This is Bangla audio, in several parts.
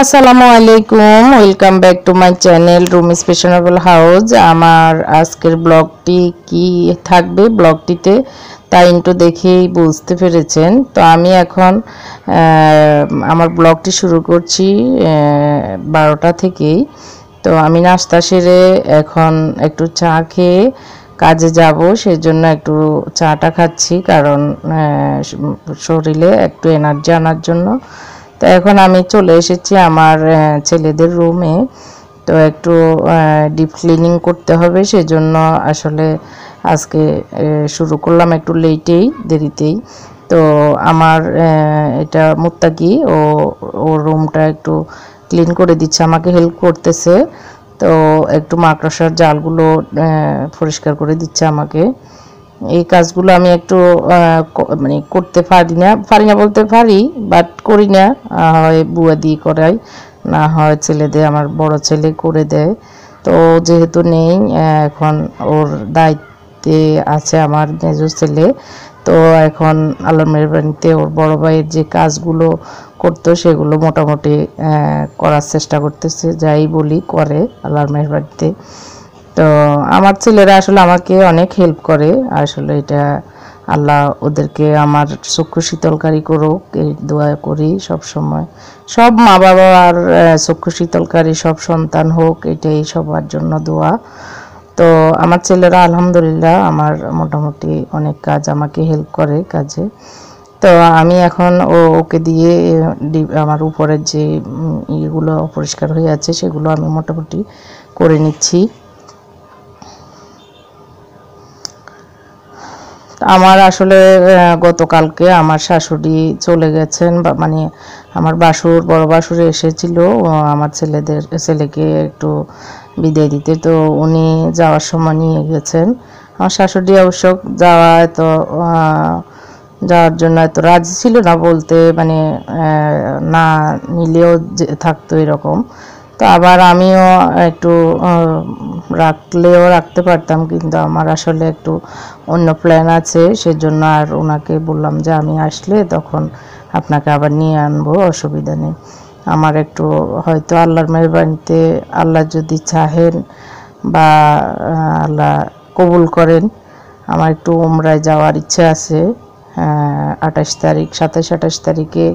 আসসালামু আলাইকুম, welcome back to my channel Rumi's fashionable house. আমার আজকের ব্লগটি কি থাকবে ব্লগটিতে তা ইন্ট্রো দেখেই বুঝতে পেরেছেন। তো আমি এখন আমার ব্লগটি শুরু করছি 12টা থেকেই। তো আমি নাস্তা সেরে এখন একটু চা খেয়ে কাজে যাব, সেজন্য একটু চাটা খাচ্ছি, কারণ শরীরে একটু এনার্জি আনার জন্য। তো এখন আমি চলে এসেছি আমার ছেলেদের রুমে। তো একটু ডিপ ক্লিনিং করতে হবে, সেজন্য আসলে আজকে শুরু করলাম একটু লেটেই, দেরিতেই। তো আমার এটা মুত্তাকি ও রুমটা একটু ক্লিন করে দিচ্ছে, আমাকে হেল্প করতেছে। তো একটু মাকড়সার জালগুলো পরিষ্কার করে দিচ্ছে আমাকে। এই কাজগুলো আমি একটু মানে করতে পারি না বলতে পারি, বাট করি না। হয় বুয়া দিয়ে করাই, না হয় ছেলেদের, আমার বড় ছেলে করে দেয়। তো যেহেতু নেই, এখন ওর দায়িত্বে আছে আমার মেজো ছেলে। তো এখন আল্লাহর মেহরবানিতে ওর বড় ভাইয়ের যে কাজগুলো করতো সেগুলো মোটামুটি করার চেষ্টা করতেছে, যাই বলি করে আল্লাহর মেহরবানিতে। তো আমার ছেলেরা আসলে আমাকে অনেক হেল্প করে, আসলে এটা আল্লাহ ওদেরকে আমার চক্ষু শীতলকারী করুক, এই দোয়া করি সব সময়। সব মা বাবার চক্ষু শীতলকারী সব সন্তান হোক, এটাই সবার জন্য দোয়া। তো আমার ছেলেরা আলহামদুলিল্লাহ আমার মোটামুটি অনেক কাজ আমাকে হেল্প করে কাজে। তো আমি এখন ওকে দিয়ে আমার উপরের যে ইয়েগুলো অপরিষ্কার হয়ে আছে সেগুলো আমি মোটামুটি করে নিচ্ছি। আমার আসলে গতকালকে আমার শাশুড়ি চলে গেছেন, মানে আমার বড় বাসুর এসেছিল আমার ছেলেকে একটু বিদায় দিতে। তো উনি যাওয়ার সময় নিয়ে গেছেন। আমার শাশুড়ি অবশ্য যাওয়ার জন্য এত রাজি ছিল না, বলতে মানে না নিলেও থাকতো এরকম। তো আবার আমিও একটু রাখলেও রাখতে পারতাম, কিন্তু আমার আসলে একটু অন্য প্ল্যান আছে, সেজন্য আর ওনাকে বললাম যে আমি আসলে তখন আপনাকে আবার নিয়ে আনবো, অসুবিধা নেই। আমার একটু হয়তো আল্লাহর মেহরবানিতে আল্লাহ যদি চাহেন বা আল্লাহ কবুল করেন, আমার একটু উমরায় যাওয়ার ইচ্ছে আছে। 28 তারিখ, 27-28 তারিখে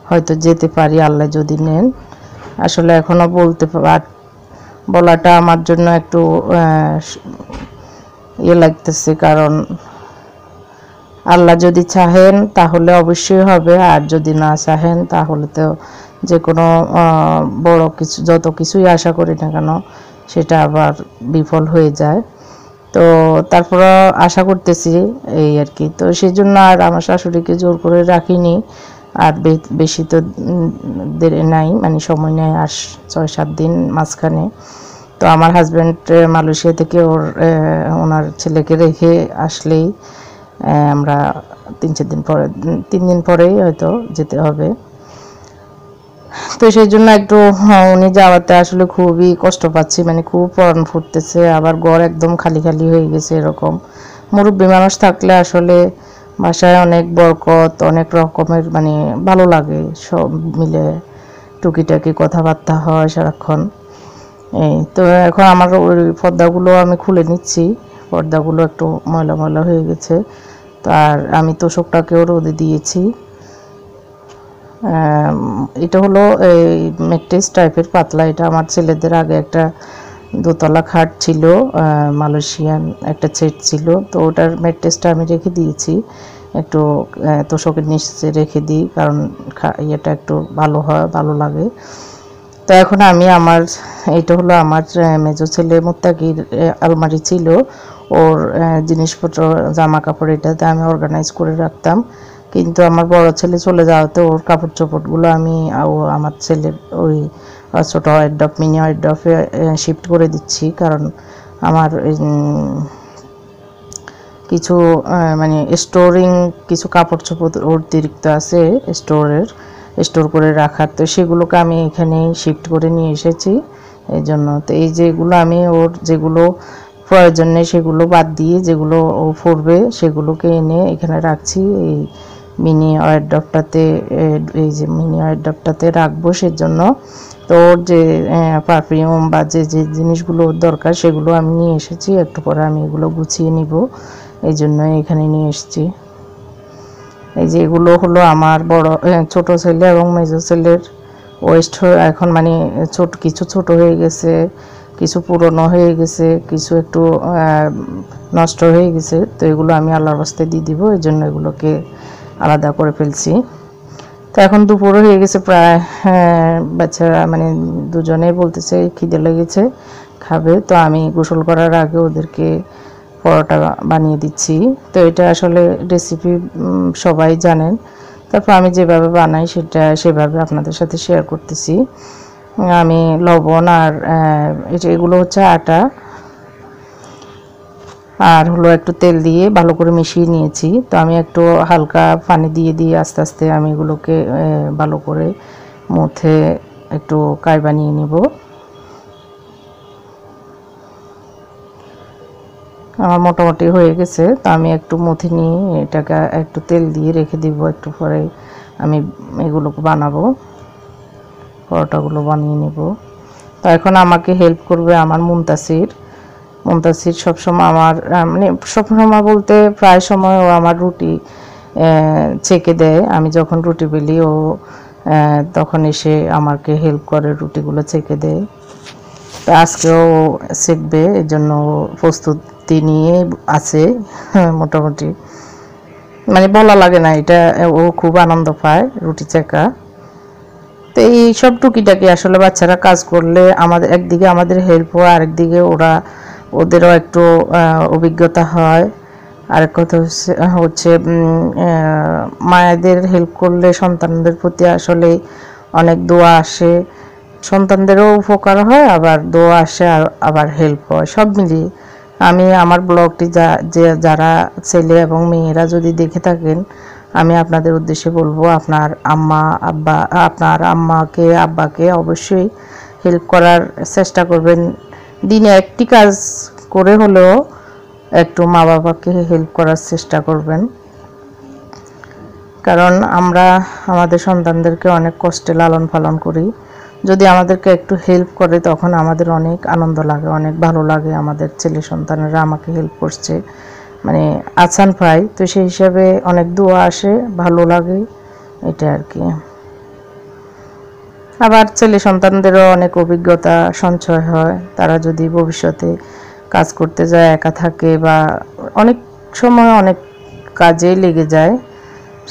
হয়তো যেতে পারি আল্লাহ যদি নেন। আসলে এখনও বলাটা আমার জন্য একটু লাগতেছে, কারণ আল্লাহ যদি চাহেন তাহলে অবশ্যই হবে, আর যদি না চাহেন তাহলে তো যে কোনো বড় কিছু, যত কিছুই আশা করি না কেন, সেটা আবার বিফল হয়ে যায়। তো তারপরে আশা করতেছি এই আর কি। তো সেই জন্য আর আমার শাশুড়িকে জোর করে রাখিনি, আর বেশি তো দেরি নাই, মানে সময় নেই আর 6-7 দিন মাঝখানে। তো আমার হাজব্যান্ড মালয়েশিয়া থেকে ওনার ছেলেকে রেখে আসলেই আমরা 3 দিন পরেই হয়তো যেতে হবে। তো সেই জন্য একটু উনি যাওয়াতে আসলে খুবই কষ্ট পাচ্ছি, মানে খুব পরাণ ফুটতেছে, আবার ঘর একদম খালি খালি হয়ে গেছে এরকম। মুরব্বী মানুষ থাকলে আসলে বাসায় অনেক বরকত, অনেক রকমের মানে ভালো লাগে, সব মিলে টুকিটাকি কথাবার্তা হয় সারাক্ষণ। এই তো এখন আমার ওই পর্দাগুলো আমি খুলে নিচ্ছি, পর্দাগুলো একটু ময়লা ময়লা হয়ে গেছে। তো আর আমি তোষকটাকেও রোদে দিয়েছি। এটা হলো এই ম্যাট্রেস টাইপের পাতলা, এটা আমার ছেলেদের আগে একটা দোতলা খাট ছিল, মালয়েশিয়ান একটা সেট ছিল, তো ওটার ম্যাট্রেসটা আমি রেখে দিয়েছি, একটু তোষকের নিচে রেখে দিই, কারণ ইয়েটা একটু ভালো হয়, ভালো লাগে। তো এখন আমি এটা হলো আমার মেজো ছেলে মুত্তাকির আলমারি ছিল, ওর জিনিসপত্র জামা কাপড় এটাতে আমি অর্গানাইজ করে রাখতাম। কিন্তু আমার বড় ছেলে চলে যাওয়াতে ওর কাপড় চোপড়গুলো আমি আমার ছেলের ওই ছোটো মিনি ওয়ার্ডরোবে শিফট করে দিচ্ছি, কারণ আমার কিছু মানে কিছু কাপড় চোপড় অতিরিক্ত আছে স্টোর করে রাখার, তো সেগুলোকে আমি এখানে শিফট করে নিয়ে এসেছি এই জন্য। তো এই যেগুলো আমি ওর যেগুলো প্রয়োজন নেই সেগুলো বাদ দিয়ে যেগুলো ও পরবে সেগুলোকে এনে এখানে রাখছি, এই মিনি ওয়ারড্রপটাতে, এই যে মিনি ওয়ারড্রপটাতে রাখবো, সেজন্য তো ওর যে পারফিউম বা যে যে জিনিসগুলো দরকার সেগুলো আমি নিয়ে এসেছি। একটু পরে আমি এগুলো গুছিয়ে নিব, এই জন্য এখানে নিয়ে এসেছি। এই যে এগুলো হলো আমার বড় ছোট ছেলে এবং মেজো ছেলের ওয়েস্ট, এখন মানে কিছু ছোট হয়ে গেছে, কিছু পুরনো হয়ে গেছে, কিছু একটু নষ্ট হয়ে গেছে। তো এগুলো আমি আল্লাহর রাস্তায় দিয়ে দিব, এই জন্য এগুলোকে আলাদা করে ফেলছি। তো এখন দুপুর হয়ে গেছে প্রায়, বাচ্চারা মানে দুজনেই বলতেছে খিদে লেগেছে, খাবে। তো আমি গোসল করার আগে ওদেরকে পরোটা বানিয়ে দিচ্ছি। তো এটা আসলে রেসিপি সবাই জানেন, তারপর আমি যেভাবে বানাই সেভাবে আপনাদের সাথে শেয়ার করতেছি। আমি লবণ আর এগুলো হচ্ছে আটা আর হলো একটু তেল দিয়ে ভালো করে মিশিয়ে নিয়েছি। তো আমি একটু হালকা পানি দিয়ে আস্তে আস্তে আমি এগুলোকে ভালো করে মুথে একটু কাই বানিয়ে নিব। আমার মোটামুটি হয়ে গেছে। তো আমি একটু মুথে নিয়ে এটাকে একটু তেল দিয়ে রেখে দিব, একটু পরে আমি এগুলোকে বানাবো, পরোটাগুলো বানিয়ে নেব। তো এখন আমাকে হেল্প করবে আমার মুনতাসির সবসময় আমার মানে সবসময় বলতে প্রায় সময় ও আমার রুটি ছেঁকে দেয়। আমি যখন রুটি বেলি ও তখন এসে আমাকে হেল্প করে, রুটিগুলো ছেঁকে দেয়। তো আজকেও শিখবে, এর জন্য প্রস্তুতি নিয়ে আছে মোটামুটি, মানে বলা লাগে না, এটা ও খুব আনন্দ পায় রুটি চেকা। তো এই সব টুকিটাকি আসলে বাচ্চারা কাজ করলে আমাদের একদিকে আমাদের হেল্প হয়, আরেকদিকে ওদেরও একটু অভিজ্ঞতা হয়। আরেক কথা হচ্ছে মায়েদের হেল্প করলে সন্তানদের প্রতি আসলে অনেক দোয়া আসে, সন্তানদেরও উপকার হয়, আবার দোয়া আসে, আবার হেল্প হয়, সব মিলিয়ে। আমি আমার ব্লগটি যারা ছেলে এবং মেয়েরা যদি দেখে থাকেন, আমি আপনাদের উদ্দেশ্যে বলবো আপনার আম্মাকে আব্বাকে অবশ্যই হেল্প করার চেষ্টা করবেন। দিনে একটি কাজ করে হলেও একটু মা বাবাকে হেল্প করার চেষ্টা করবেন, কারণ আমরা আমাদের সন্তানদেরকে অনেক কষ্টে লালন পালন করি। যদি আমাদেরকে একটু হেল্প করে তখন আমাদের অনেক আনন্দ লাগে, অনেক ভালো লাগে। আমাদের ছেলে সন্তানেরা আমাকে হেল্প করছে, মানে আছান পাই, তো সেই হিসাবে অনেক দোয়া আসে, ভালো লাগে, এটা আর কি। আবার ছেলে সন্তানদেরও অনেক অভিজ্ঞতা সঞ্চয় হয়, তারা যদি ভবিষ্যতে কাজ করতে যায়, একা থাকে বা অনেক সময় অনেক কাজে লেগে যায়,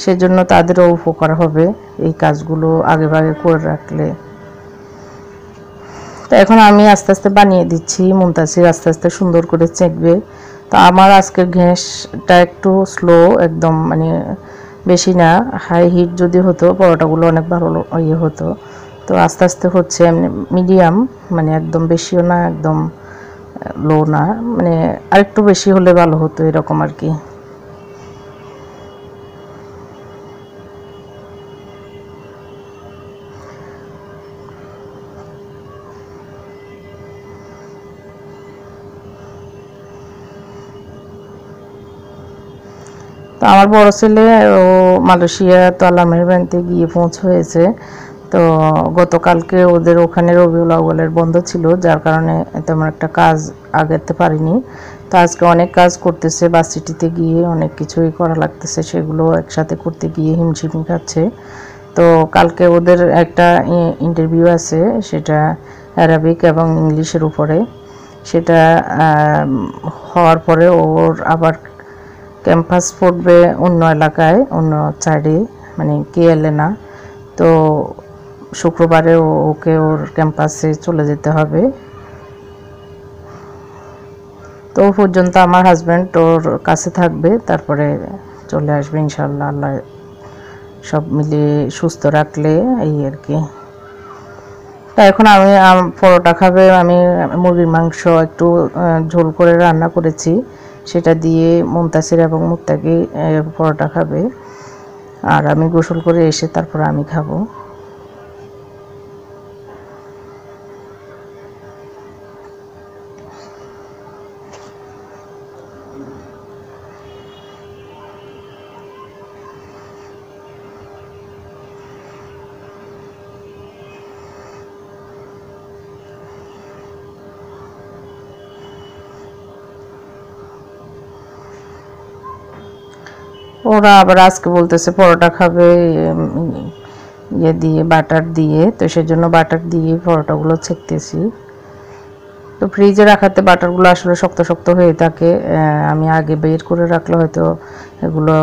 সেজন্য তাদেরও উপকার হবে এই কাজগুলো আগেভাগে করে রাখলে। তো এখন আমি আস্তে আস্তে বানিয়ে দিচ্ছি, মুনতাসির আস্তে আস্তে সুন্দর করে চেকবে। তো আমার আজকের গ্যাসটা একটু স্লো, একদম মানে বেশি না, হাই হিট যদি হতো পরোটাগুলো অনেক ভালো হতো। তো আস্তে আস্তে হচ্ছে এমনি মিডিয়াম, মানে একদম বেশিও না একদম লো না, মানে আরেকটু বেশি হলে ভালো হতো, এরকম আর কি। তো আমার বড় ছেলে ও মালয়েশিয়া তো আল্লাহর মেহেরবানিতে গিয়ে হয়েছে। তো গতকালকে ওদের ওখানে রবিউল আউয়ালের বন্ধ ছিল, যার কারণে তেমন একটা কাজ আগাতে পারিনি। তো আজকে অনেক কাজ করতেছে, ভার্সিটিতে গিয়ে অনেক কিছুই করা লাগতেছে, সেগুলো একসাথে করতে গিয়ে হিমশিম খাচ্ছে। তো কালকে ওদের একটা ইন্টারভিউ আছে, সেটা অ্যারাবিক এবং ইংলিশের উপরে। সেটা হওয়ার পরে ওর আবার ক্যাম্পাস পড়বে অন্য এলাকায়, অন্য সাইডে, মানে কেএলএ না। তো শুক্রবারে ওকে ওর ক্যাম্পাসে চলে যেতে হবে। তো পর্যন্ত আমার হাজব্যান্ড ওর কাছে থাকবে, তারপরে চলে আসবে ইনশাল্লাহ, আল্লাহ সব মিলিয়ে সুস্থ রাখলে, এই আর কি। তা এখন আমি পরোটা খাবে, আমি মুরগির মাংস একটু ঝোল করে রান্না করেছি, সেটা দিয়ে মুনতাসির এবং মুত্তাকি পরোটা খাবে, আর আমি গোসল করে এসে তারপর আমি খাবো। ওরা আবার আজকে বলতেছে পরোটা খাবে ইয়ে দিয়ে, বাটার দিয়ে। তো সেজন্য বাটার দিয়ে পরোটাগুলো ছেঁকতেছি। তো ফ্রিজে রাখাতে বাটারগুলো আসলে শক্ত শক্ত হয়ে থাকে, আমি আগে বের করে রাখলে হয়তো এগুলো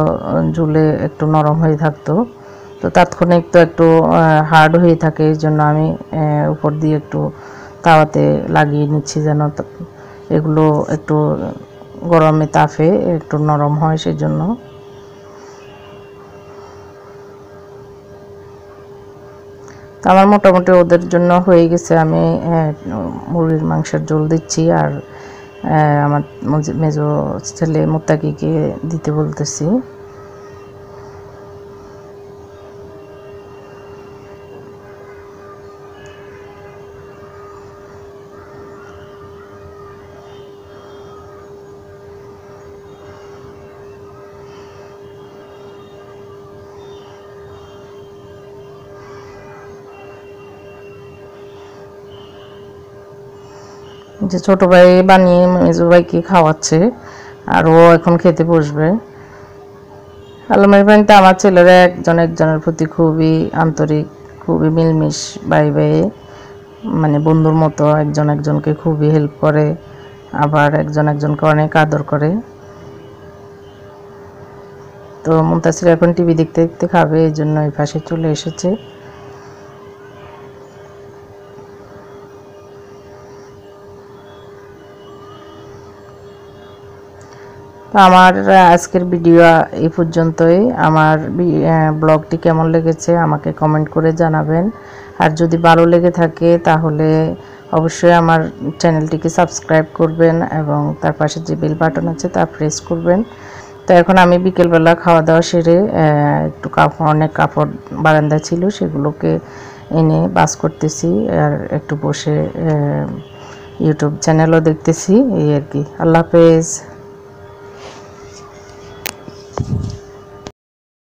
ঝুলে একটু নরম হয়ে থাকতো। তো তাৎক্ষণিক তো একটু হার্ড হয়ে থাকে, এই জন্য আমি উপর দিয়ে একটু তাওয়াতে লাগিয়ে নিচ্ছি যেন এগুলো একটু গরমে তাপে একটু নরম হয় সেজন্য। তো আমার মোটামুটি ওদের জন্য হয়ে গেছে। আমি মুরগির মাংসের ঝোল দিচ্ছি আর আমার মেজো ছেলে মুত্তাকিকে দিতে বলতেছি। যে ছোট ভাই বানিয়ে মেজো ভাইকে খাওয়াচ্ছে আর ও এখন খেতে বসবে। আলমের বাড়িতে আমার ছেলেরা একজন একজনের প্রতি খুবই আন্তরিক, খুবই মিলমিশ, ভাই ভাই মানে বন্ধুর মতো একজন একজনকে খুবই হেল্প করে, আবার একজন একজনকে অনেক আদর করে। তো মুনতাসির এখন টিভি দেখতে দেখতে খাবে, এই জন্য এই পাশে চলে এসেছে। তো আমার আজকের ভিডিও এই পর্যন্তই। আমার ব্লগটি কেমন লেগেছে আমাকে কমেন্ট করে জানাবেন। আর যদি ভালো লেগে থাকে তাহলে অবশ্যই আমার চ্যানেলটিকে সাবস্ক্রাইব করবেন এবং তার পাশে যে বেল বাটন আছে তা প্রেস করবেন। তো এখন আমি বিকেলবেলা খাওয়া দাওয়া সেরে একটু অনেক কাপড় বারান্দায় ছিল সেগুলোকে এনে বাস করতেছি আর একটু বসে ইউটিউব চ্যানেলও দেখতেছি, এই আর কি। আল্লাহ হাফেজ।